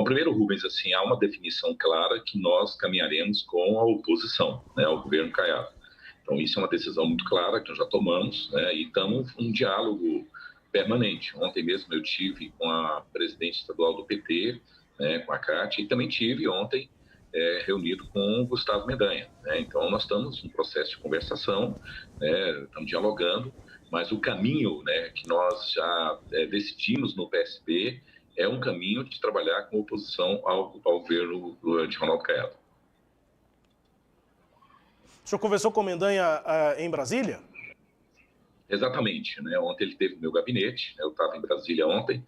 primeiro, Rubens, assim, há uma definição clara que nós caminharemos com a oposição, né, ao governo Caiado. Então, isso é uma decisão muito clara que nós já tomamos, né, e estamos em um diálogo permanente. Ontem mesmo eu tive com a presidente estadual do PT, né, com a Cátia, e também tive ontem reunido com o Gustavo Mendanha, né? Então, nós estamos em processo de conversação, né, estamos dialogando, mas o caminho, né, que nós já decidimos no PSB é um caminho de trabalhar com oposição ao governo de Ronaldo Caiado. O senhor conversou com o Mendanha em Brasília? Exatamente, né? Ontem ele teve no meu gabinete, né? Eu estava em Brasília ontem,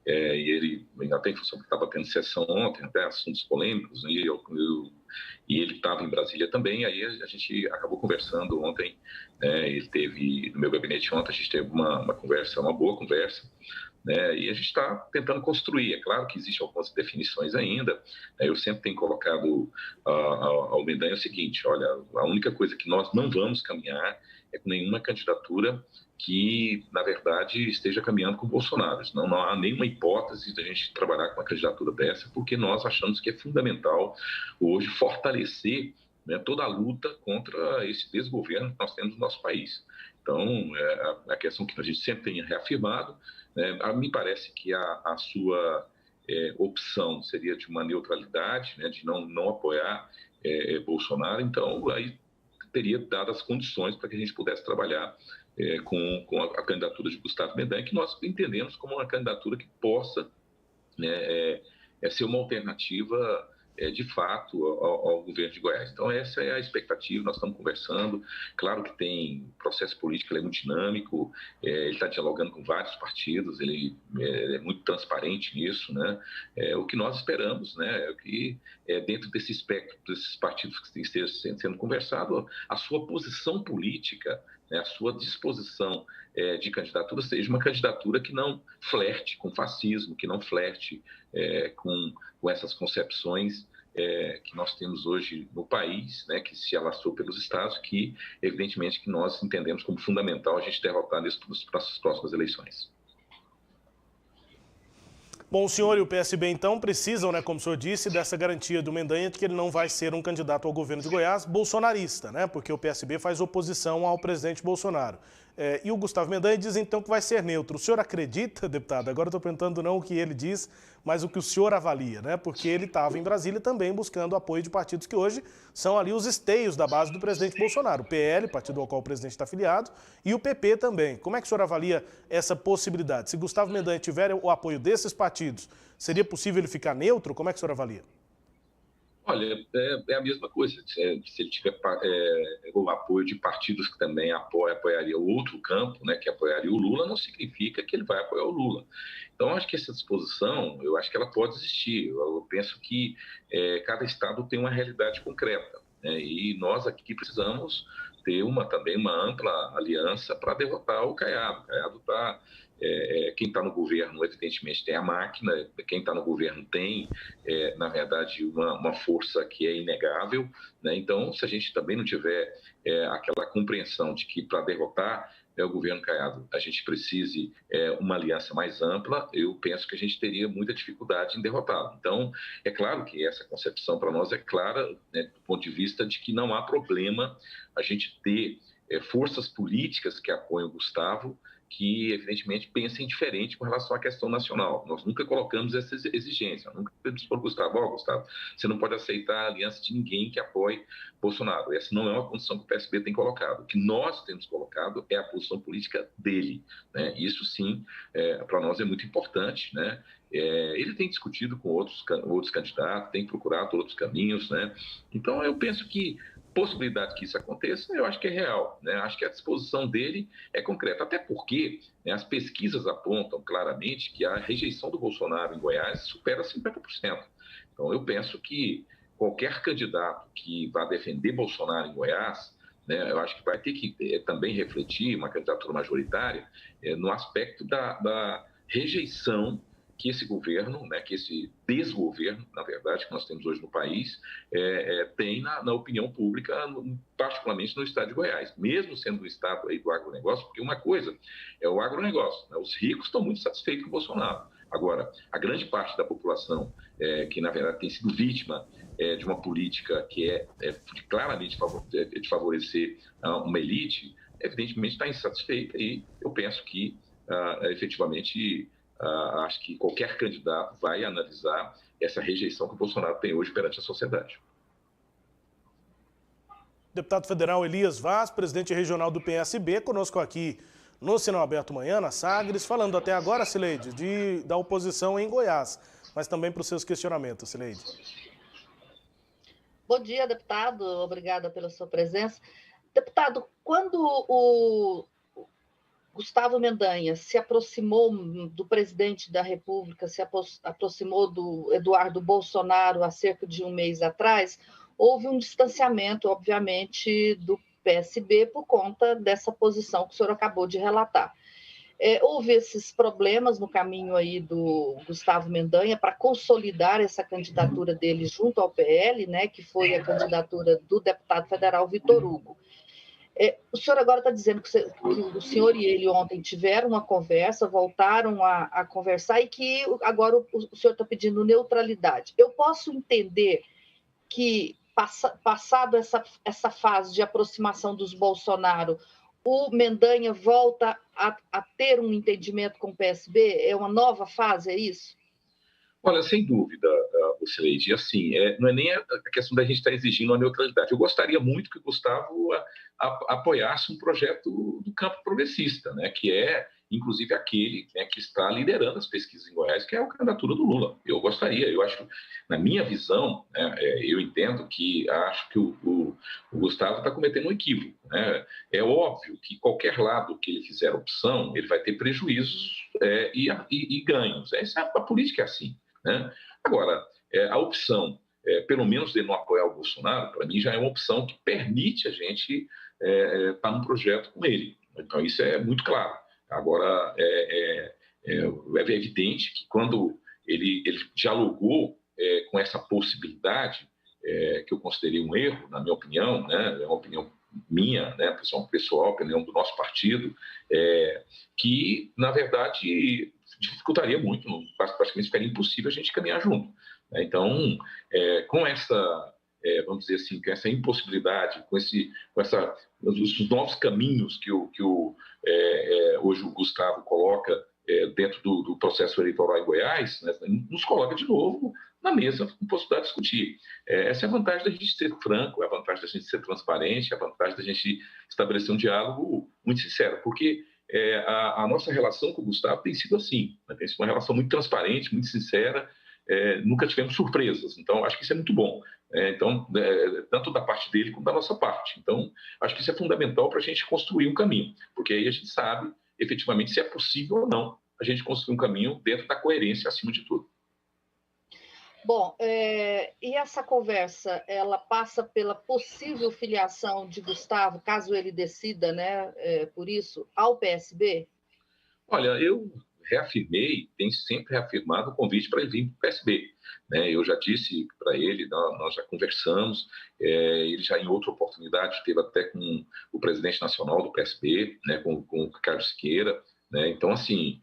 e ele ainda tem função que estava tendo sessão ontem, até assuntos polêmicos, e ele estava em Brasília também, aí a gente acabou conversando ontem, né? Ele teve no meu gabinete ontem, a gente teve uma conversa, uma boa conversa, né? E a gente está tentando construir. É claro que existem algumas definições ainda, né? Eu sempre tenho colocado ao Mendanha o seguinte: olha, a única coisa que nós não vamos caminhar é com nenhuma candidatura que, na verdade, esteja caminhando com o Bolsonaro. Não há nenhuma hipótese de a gente trabalhar com uma candidatura dessa, porque nós achamos que é fundamental hoje fortalecer, né, toda a luta contra esse desgoverno que nós temos no nosso país. Então, a questão que a gente sempre tem reafirmado, né, me parece que a sua opção seria de uma neutralidade, né, de não apoiar Bolsonaro. Então, aí teria dado as condições para que a gente pudesse trabalhar com a candidatura de Gustavo Mendanha, que nós entendemos como uma candidatura que possa, né, ser uma alternativa de fato ao governo de Goiás. Então essa é a expectativa, nós estamos conversando, claro que tem processo político, ele é muito dinâmico, ele está dialogando com vários partidos, ele é muito transparente nisso, né? O que nós esperamos, né, é que dentro desse espectro desses partidos que esteja sendo conversado, a sua posição política, né, a sua disposição de candidatura seja uma candidatura que não flerte com fascismo, que não flerte com essas concepções que nós temos hoje no país, né, que se alastrou pelos estados, que evidentemente que nós entendemos como fundamental a gente derrotar nas próximas eleições. Bom, o senhor e o PSB, então, precisam, né, como o senhor disse, dessa garantia do Mendanha de que ele não vai ser um candidato ao governo de Goiás bolsonarista, né, porque o PSB faz oposição ao presidente Bolsonaro. E o Gustavo Mendanha diz, então, que vai ser neutro. O senhor acredita, deputado? Agora eu estou perguntando não o que ele diz, mas o que o senhor avalia, né, porque ele estava em Brasília também buscando apoio de partidos que hoje são ali os esteios da base do presidente Bolsonaro. O PL, partido ao qual o presidente está afiliado, e o PP também. Como é que o senhor avalia essa possibilidade? Se Gustavo Mendanha tiver o apoio desses partidos, seria possível ele ficar neutro? Como é que o senhor avalia? Olha, é a mesma coisa. Se ele tiver o apoio de partidos que também apoiaria o outro campo, né, que apoiaria o Lula, não significa que ele vai apoiar o Lula. Então, acho que essa disposição, eu acho que ela pode existir. Eu penso que cada estado tem uma realidade concreta, né, e nós aqui precisamos ter também uma ampla aliança para derrotar o Caiado. O Caiado está... quem está no governo, evidentemente, tem a máquina, quem está no governo tem, na verdade, uma força que é inegável, né? Então, se a gente também não tiver aquela compreensão de que para derrotar o governo Caiado a gente precise uma aliança mais ampla, eu penso que a gente teria muita dificuldade em derrotá-lo. Então, é claro que essa concepção para nós é clara, né, do ponto de vista de que não há problema a gente ter forças políticas que apoiam o Gustavo, que, evidentemente, pensem diferente com relação à questão nacional. Nós nunca colocamos essa exigência, nunca pedimos para o Gustavo, Gustavo, você não pode aceitar a aliança de ninguém que apoie Bolsonaro. Essa não é uma condição que o PSB tem colocado. O que nós temos colocado é a posição política dele, né? Isso, sim, para nós é muito importante, né? Ele tem discutido com outros candidatos, tem procurado outros caminhos, né? Então, eu penso que possibilidade que isso aconteça, eu acho que é real, né? Acho que a disposição dele é concreta, até porque, né, as pesquisas apontam claramente que a rejeição do Bolsonaro em Goiás supera 50%. Então, eu penso que qualquer candidato que vá defender Bolsonaro em Goiás, né, eu acho que vai ter que também refletir uma candidatura majoritária no aspecto da rejeição que esse governo, né, que esse desgoverno, na verdade, que nós temos hoje no país, tem na opinião pública, particularmente no estado de Goiás, mesmo sendo um estado aí do agronegócio, porque uma coisa é o agronegócio, né, os ricos estão muito satisfeitos com o Bolsonaro, Agora, a grande parte da população que, na verdade, tem sido vítima de uma política que claramente de favorecer uma elite, evidentemente está insatisfeita e eu penso que, efetivamente, acho que qualquer candidato vai analisar essa rejeição que o Bolsonaro tem hoje perante a sociedade. Deputado federal Elias Vaz, presidente regional do PSB, conosco aqui no Sinal Aberto Manhã, na Sagres, falando até agora, Cileide, da oposição em Goiás, mas também para os seus questionamentos, Cileide. Bom dia, deputado. Obrigada pela sua presença. Deputado, quando o Gustavo Mendanha se aproximou do presidente da República, se aproximou do Eduardo Bolsonaro há cerca de um mês atrás, houve um distanciamento, obviamente, do PSB por conta dessa posição que o senhor acabou de relatar. Houve esses problemas no caminho aí do Gustavo Mendanha para consolidar essa candidatura dele junto ao PL, né, que foi a candidatura do deputado federal Vitor Hugo. O senhor agora está dizendo que o senhor e ele ontem tiveram uma conversa, voltaram a conversar e que agora o senhor está pedindo neutralidade. Eu posso entender que, passado essa fase de aproximação dos Bolsonaro, o Mendanha volta a ter um entendimento com o PSB? É uma nova fase, é isso? Olha, sem dúvida, Cileide, assim, não é nem a questão da gente estar exigindo a neutralidade. Eu gostaria muito que o Gustavo apoiasse um projeto do campo progressista, né, que é, inclusive, aquele, né, que está liderando as pesquisas em Goiás, que é a candidatura do Lula. Eu gostaria, eu acho, na minha visão, né, eu entendo que acho que o Gustavo está cometendo um equívoco. Né? É óbvio que qualquer lado que ele fizer opção, ele vai ter prejuízos e ganhos. A política é assim. Né? Agora, a opção, pelo menos de não apoiar o Bolsonaro, para mim já é uma opção que permite a gente estar num projeto com ele. Então, isso é muito claro. Agora, é evidente que quando ele dialogou com essa possibilidade, que eu considerei um erro, na minha opinião, né? É uma opinião minha, né, pessoal, opinião do nosso partido, que, na verdade, dificultaria muito, praticamente ficaria impossível a gente caminhar junto. Né? Então, com essa, vamos dizer assim, com essa impossibilidade, com os novos caminhos que hoje o Gustavo coloca dentro do processo eleitoral em Goiás, né, nos coloca de novo na mesa com possibilidade de discutir. Essa é a vantagem da gente ser franco, é a vantagem da gente ser transparente, é a vantagem da gente estabelecer um diálogo muito sincero, porque a nossa relação com o Gustavo tem sido assim, né? Tem sido uma relação muito transparente, muito sincera, nunca tivemos surpresas, então acho que isso é muito bom. Então, tanto da parte dele como da nossa parte. Então, acho que isso é fundamental para a gente construir um caminho, porque aí a gente sabe, efetivamente, se é possível ou não a gente construir um caminho dentro da coerência acima de tudo. Bom, e essa conversa, ela passa pela possível filiação de Gustavo, caso ele decida, né, por isso, ao PSB? Olha, eu reafirmei, tenho sempre reafirmado o convite para ele vir para o PSB. Né? Eu já disse para ele, nós já conversamos, ele já em outra oportunidade esteve até com o presidente nacional do PSB, né, com o Carlos Siqueira. Né? Então, assim,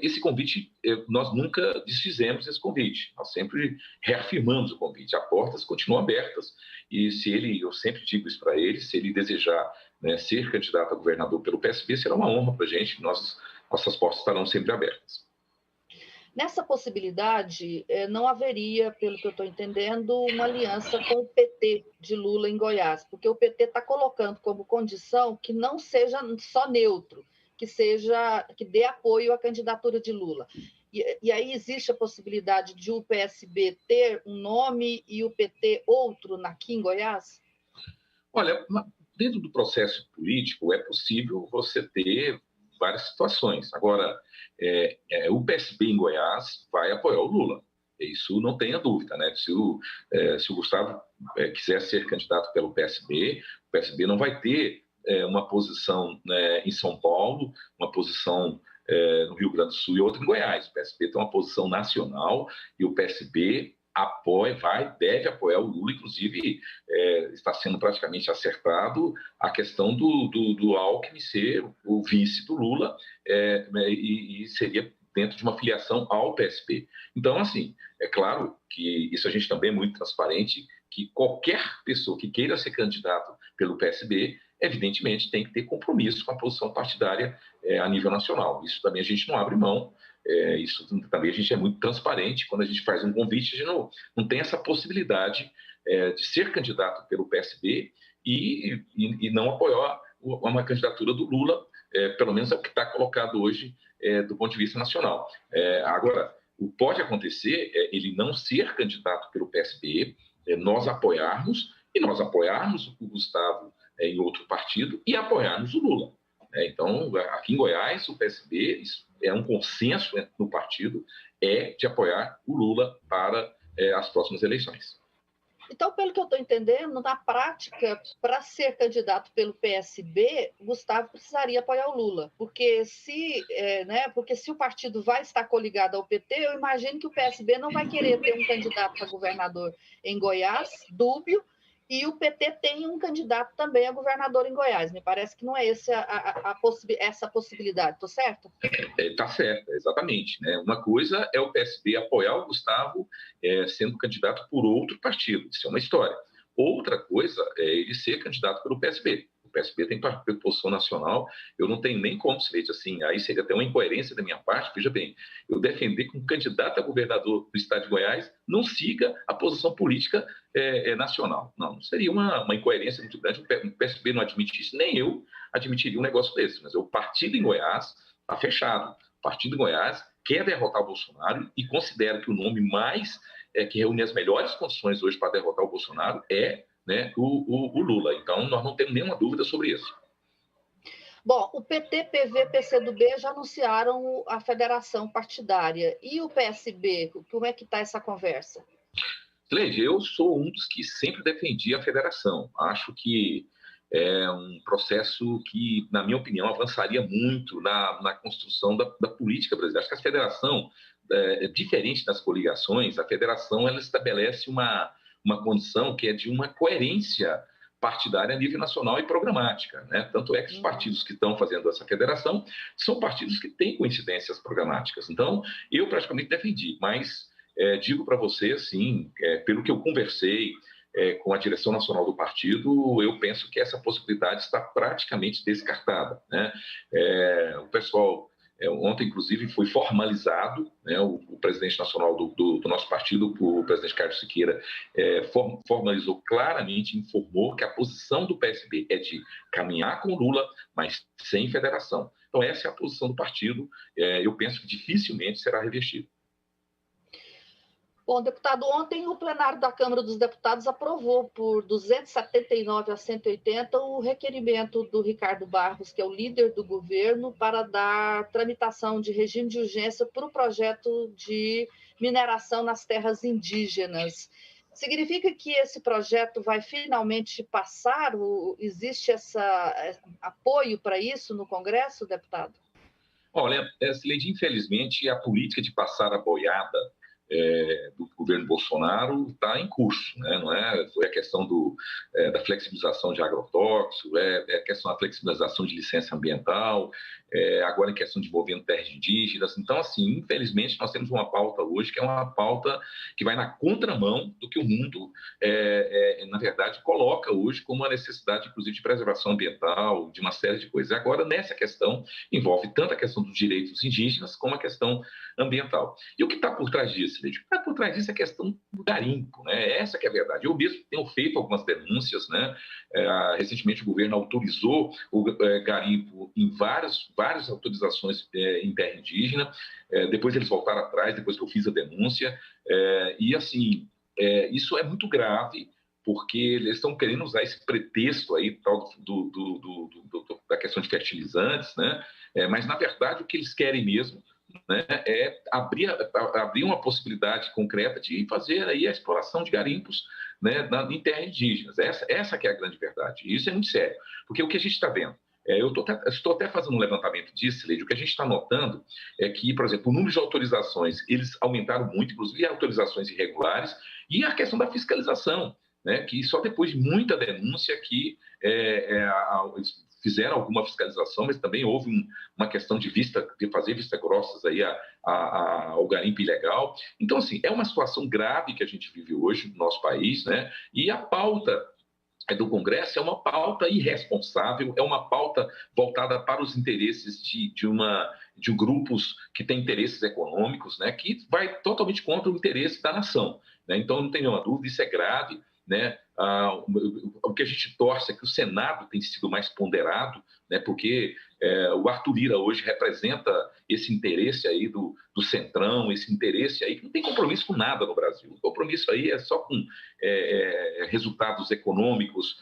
esse convite, nós nunca desfizemos esse convite, nós sempre reafirmamos o convite, as portas continuam abertas, e eu sempre digo isso para ele, se ele desejar, né, ser candidato a governador pelo PSB, será uma honra para a gente, nossas portas estarão sempre abertas. Nessa possibilidade, não haveria, pelo que eu estou entendendo, uma aliança com o PT de Lula em Goiás, porque o PT está colocando como condição que não seja só neutro, que dê apoio à candidatura de Lula. E aí existe a possibilidade de o PSB ter um nome e o PT outro aqui em Goiás? Olha, dentro do processo político é possível você ter várias situações. Agora, o PSB em Goiás vai apoiar o Lula. Isso não tenha dúvida, né? Se o Gustavo quiser ser candidato pelo PSB, o PSB não vai ter uma posição, né, em São Paulo, uma posição no Rio Grande do Sul e outra em Goiás. O PSB tem uma posição nacional e o PSB deve apoiar o Lula, inclusive está sendo praticamente acertado a questão do Alckmin ser o vice do Lula, e seria dentro de uma filiação ao PSB. Então, assim, é claro que isso a gente também é muito transparente, que qualquer pessoa que queira ser candidato pelo PSB, evidentemente, tem que ter compromisso com a posição partidária a nível nacional. Isso também a gente não abre mão, isso também a gente é muito transparente. Quando a gente faz um convite, a gente não tem essa possibilidade de ser candidato pelo PSB e não apoiar uma candidatura do Lula, pelo menos é o que está colocado hoje do ponto de vista nacional. Agora, o que pode acontecer é ele não ser candidato pelo PSB, nós apoiarmos o Gustavo em outro partido e apoiarmos o Lula. Então, aqui em Goiás, o PSB, é um consenso no partido, de apoiar o Lula para as próximas eleições. Então, pelo que eu estou entendendo, na prática, para ser candidato pelo PSB, Gustavo precisaria apoiar o Lula, porque se o partido vai estar coligado ao PT, eu imagino que o PSB não vai querer ter um candidato para governador em Goiás, dúbio, e o PT tem um candidato também a governador em Goiás. Me parece que não é essa a possibilidade, estou certo? Está certo, exatamente. Né? Uma coisa é o PSB apoiar o Gustavo sendo candidato por outro partido, isso é uma história. Outra coisa é ele ser candidato pelo PSB. O PSB tem posição nacional, eu não tenho nem como, se assim, aí seria até uma incoerência da minha parte, veja bem, eu defender que um candidato a governador do estado de Goiás não siga a posição política nacional. Não seria uma incoerência muito grande, o PSB não admite isso, nem eu admitiria um negócio desse, mas o partido em Goiás está fechado. O partido em Goiás quer derrotar o Bolsonaro e considera que o nome mais que reúne as melhores condições hoje para derrotar o Bolsonaro o Lula. Então, nós não temos nenhuma dúvida sobre isso. Bom, o PT, PV, PCdoB já anunciaram a federação partidária. E o PSB, como é que está essa conversa? Cleide, eu sou um dos que sempre defendi a federação. Acho que é um processo que, na minha opinião, avançaria muito na construção da política brasileira. Acho que a federação, diferente das coligações, a federação ela estabelece uma condição que é de uma coerência partidária a nível nacional e programática. Né? Tanto é que os partidos que estão fazendo essa federação são partidos que têm coincidências programáticas. Então, eu praticamente defendi, mas digo para você, assim, pelo que eu conversei com a direção nacional do partido, eu penso que essa possibilidade está praticamente descartada. Né? O pessoal... ontem, inclusive, foi formalizado, né, o presidente nacional do nosso partido, o presidente Carlos Siqueira, formalizou claramente, informou que a posição do PSB é de caminhar com o Lula, mas sem federação. Então, essa é a posição do partido. Eu penso que dificilmente será revestida. Bom, deputado, ontem o plenário da Câmara dos Deputados aprovou por 279 a 180 o requerimento do Ricardo Barros, que é o líder do governo, para dar tramitação de regime de urgência para o projeto de mineração nas terras indígenas. Significa que esse projeto vai finalmente passar? Existe esse apoio para isso no Congresso, deputado? Olha, Sileide, infelizmente, a política de passar a boiada do governo Bolsonaro está em curso, né? Não é? Foi a questão da flexibilização de agrotóxico, a questão da flexibilização de licença ambiental, agora em questão de envolvendo terras indígenas. Então, assim, infelizmente, nós temos uma pauta hoje que é uma pauta que vai na contramão do que o mundo, na verdade, coloca hoje como uma necessidade, inclusive, de preservação ambiental, de uma série de coisas. Agora, nessa questão, envolve tanto a questão dos direitos indígenas como a questão ambiental. E o que está por trás disso? Está por trás disso a questão do garimpo, né? Essa que é a verdade. Eu mesmo tenho feito algumas denúncias, né? Recentemente o governo autorizou o garimpo em várias autorizações em terra indígena, depois eles voltaram atrás, depois que eu fiz a denúncia, e assim, isso é muito grave, porque eles estão querendo usar esse pretexto aí tal da questão de fertilizantes, né? Mas na verdade o que eles querem mesmo, né, é abrir uma possibilidade concreta de fazer aí a exploração de garimpos, né, em terras indígenas. Essa que é a grande verdade. E isso é muito sério, porque o que a gente está vendo, eu estou até fazendo um levantamento disso, Leide, o que a gente está notando é que, por exemplo, o número de autorizações, eles aumentaram muito, inclusive autorizações irregulares, e a questão da fiscalização, né, que só depois de muita denúncia que eles fizeram alguma fiscalização, mas também houve uma questão de fazer vista grossas aí ao garimpo ilegal. Então, assim, é uma situação grave que a gente vive hoje no nosso país, né? E a pauta do Congresso é uma pauta irresponsável, é uma pauta voltada para os interesses de grupos que têm interesses econômicos, né, que vai totalmente contra o interesse da nação, né? Então, não tem nenhuma dúvida, isso é grave, né? O que a gente torce é que o Senado tem sido mais ponderado, né, porque o Arthur Lira hoje representa esse interesse aí do Centrão, esse interesse aí que não tem compromisso com nada no Brasil. O compromisso aí é só com resultados econômicos,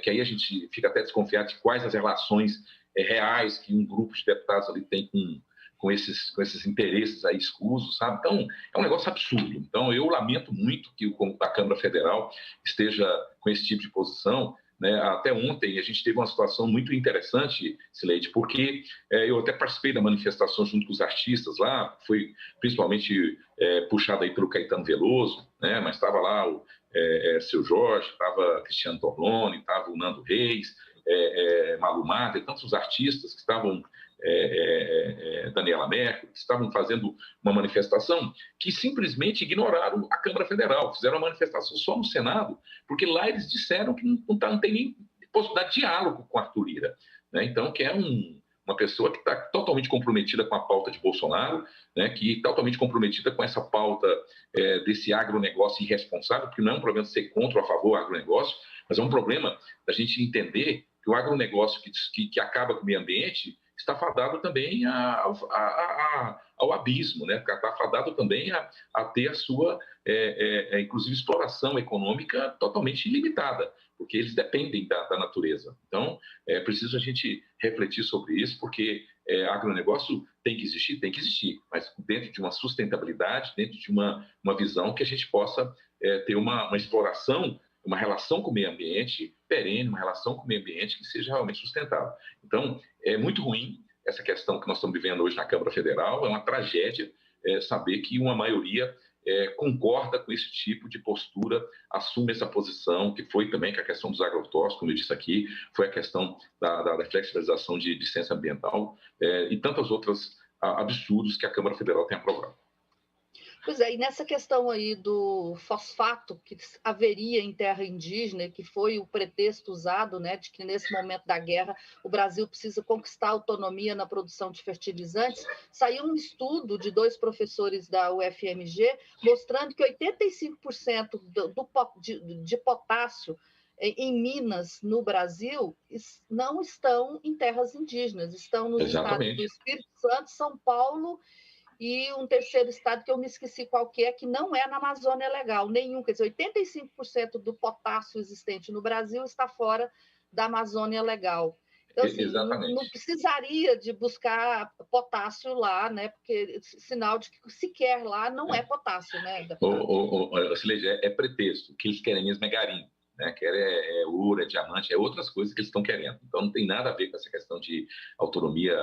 que aí a gente fica até desconfiado de quais as relações reais que um grupo de deputados ali tem com esses interesses aí escusos, sabe? Então, é um negócio absurdo. Então, eu lamento muito que a Câmara Federal esteja com esse tipo de posição, né? Até ontem a gente teve uma situação muito interessante, Sileide, porque eu até participei da manifestação junto com os artistas lá, foi principalmente puxado aí pelo Caetano Veloso, né? Mas estava lá o Seu Jorge, estava Cristiano Torlone, estava o Nando Reis, Malu Mader, tantos artistas que estavam, Daniela Mercury, que estavam fazendo uma manifestação que simplesmente ignoraram a Câmara Federal, fizeram uma manifestação só no Senado, porque lá eles disseram que não tem nem possibilidade de diálogo com Arthur Lira, né? Então, que é uma pessoa que está totalmente comprometida com a pauta de Bolsonaro, né, que está totalmente comprometida com essa pauta desse agronegócio irresponsável, porque não é um problema de ser contra ou a favor do agronegócio, mas é um problema da gente entender que o agronegócio que acaba com o meio ambiente está fadado também ao abismo, né? Está fadado também a ter a sua, inclusive, exploração econômica totalmente ilimitada, porque eles dependem da natureza. Então, é preciso a gente refletir sobre isso, porque agronegócio tem que existir, mas dentro de uma sustentabilidade, dentro de uma visão que a gente possa ter uma exploração, uma relação com o meio ambiente perene, uma relação com o meio ambiente que seja realmente sustentável. Então, é muito ruim essa questão que nós estamos vivendo hoje na Câmara Federal, é uma tragédia saber que uma maioria concorda com esse tipo de postura, assume essa posição, que foi também que a questão dos agrotóxicos, como eu disse aqui, foi a questão da flexibilização de licença ambiental e tantos outros absurdos que a Câmara Federal tem aprovado. Pois é, e nessa questão aí do fosfato que haveria em terra indígena, que foi o pretexto usado, né, de que nesse momento da guerra o Brasil precisa conquistar autonomia na produção de fertilizantes, saiu um estudo de 2 professores da UFMG mostrando que 85% de potássio em minas no Brasil não estão em terras indígenas, estão nos estados do Espírito Santo, São Paulo e um terceiro estado que eu me esqueci qual que não é na Amazônia Legal, nenhum. Quer dizer, 85% do potássio existente no Brasil está fora da Amazônia Legal. Então, assim, não precisaria de buscar potássio lá, né? Porque sinal de que sequer lá não é potássio, né? Sileide, é pretexto. O que eles querem mesmo é garimpo, né? Quer ouro, é diamante, é outras coisas que eles estão querendo. Então, não tem nada a ver com essa questão de autonomia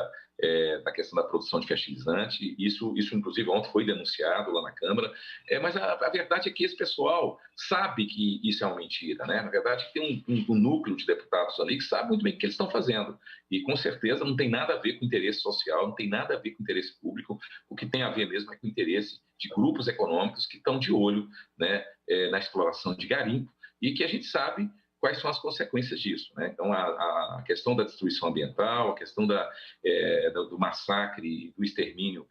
da questão da produção de fertilizante. Isso, inclusive, ontem foi denunciado lá na Câmara. Mas a verdade é que esse pessoal sabe que isso é uma mentira, né? Na verdade, tem um núcleo de deputados ali que sabe muito bem o que eles estão fazendo. E, com certeza, não tem nada a ver com interesse social, não tem nada a ver com interesse público. O que tem a ver mesmo é com o interesse de grupos econômicos que estão de olho, né, na exploração de garimpo, e que a gente sabe quais são as consequências disso, né? Então, a questão da destruição ambiental, a questão do massacre, do extermínio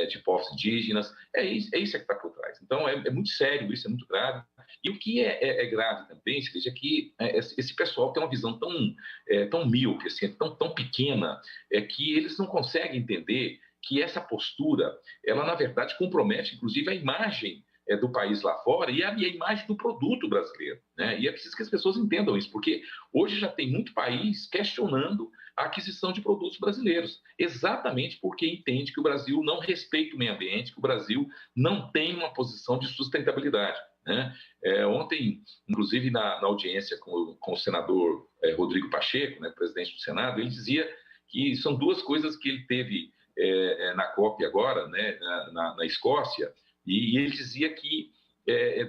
de povos indígenas, é isso que está por trás. Então, é muito sério isso, é muito grave. E o que é grave também, é que esse pessoal tem uma visão tão míope, assim, tão pequena, que eles não conseguem entender que essa postura, ela, na verdade, compromete, inclusive, a imagem do país lá fora e a imagem do produto brasileiro, né? E é preciso que as pessoas entendam isso, porque hoje já tem muito país questionando a aquisição de produtos brasileiros, exatamente porque entende que o Brasil não respeita o meio ambiente, que o Brasil não tem uma posição de sustentabilidade, né? Ontem, inclusive, na audiência com o senador Rodrigo Pacheco, né, presidente do Senado, ele dizia que são 2 coisas que ele teve na COP agora, né, na Escócia, e ele dizia que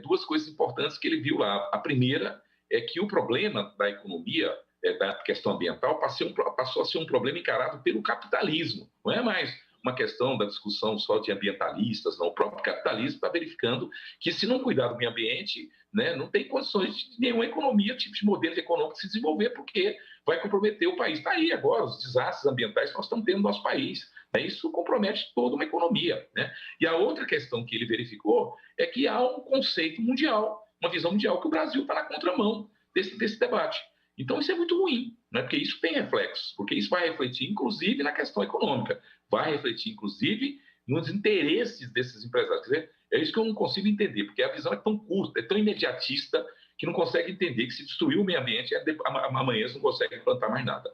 2 coisas importantes que ele viu lá. A primeira é que o problema da economia da questão ambiental passou a ser um problema encarado pelo capitalismo. Não é mais uma questão da discussão só de ambientalistas, não. O próprio capitalismo está verificando que, se não cuidar do meio ambiente, né, não tem condições de nenhuma economia, tipo de modelo econômico se desenvolver, porque vai comprometer o país. Está aí agora os desastres ambientais que nós estamos tendo no nosso país. Né? Isso compromete toda uma economia. Né? E a outra questão que ele verificou é que há um conceito mundial, uma visão mundial, que o Brasil está na contramão desse debate. Então, isso é muito ruim, né? Porque isso tem reflexos, porque isso vai refletir, inclusive, na questão econômica, vai refletir, inclusive, nos interesses desses empresários. Quer dizer, é isso que eu não consigo entender, porque a visão é tão curta, é tão imediatista, que não consegue entender que, se destruir o meio ambiente, amanhã eles não conseguem plantar mais nada.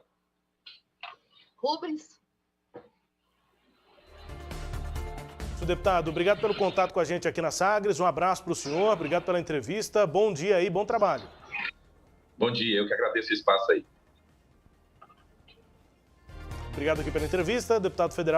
Rubens? Deputado, obrigado pelo contato com a gente aqui na Sagres, um abraço para o senhor, obrigado pela entrevista, bom dia aí, bom trabalho. Bom dia, eu que agradeço o espaço aí. Obrigado aqui pela entrevista, deputado federal.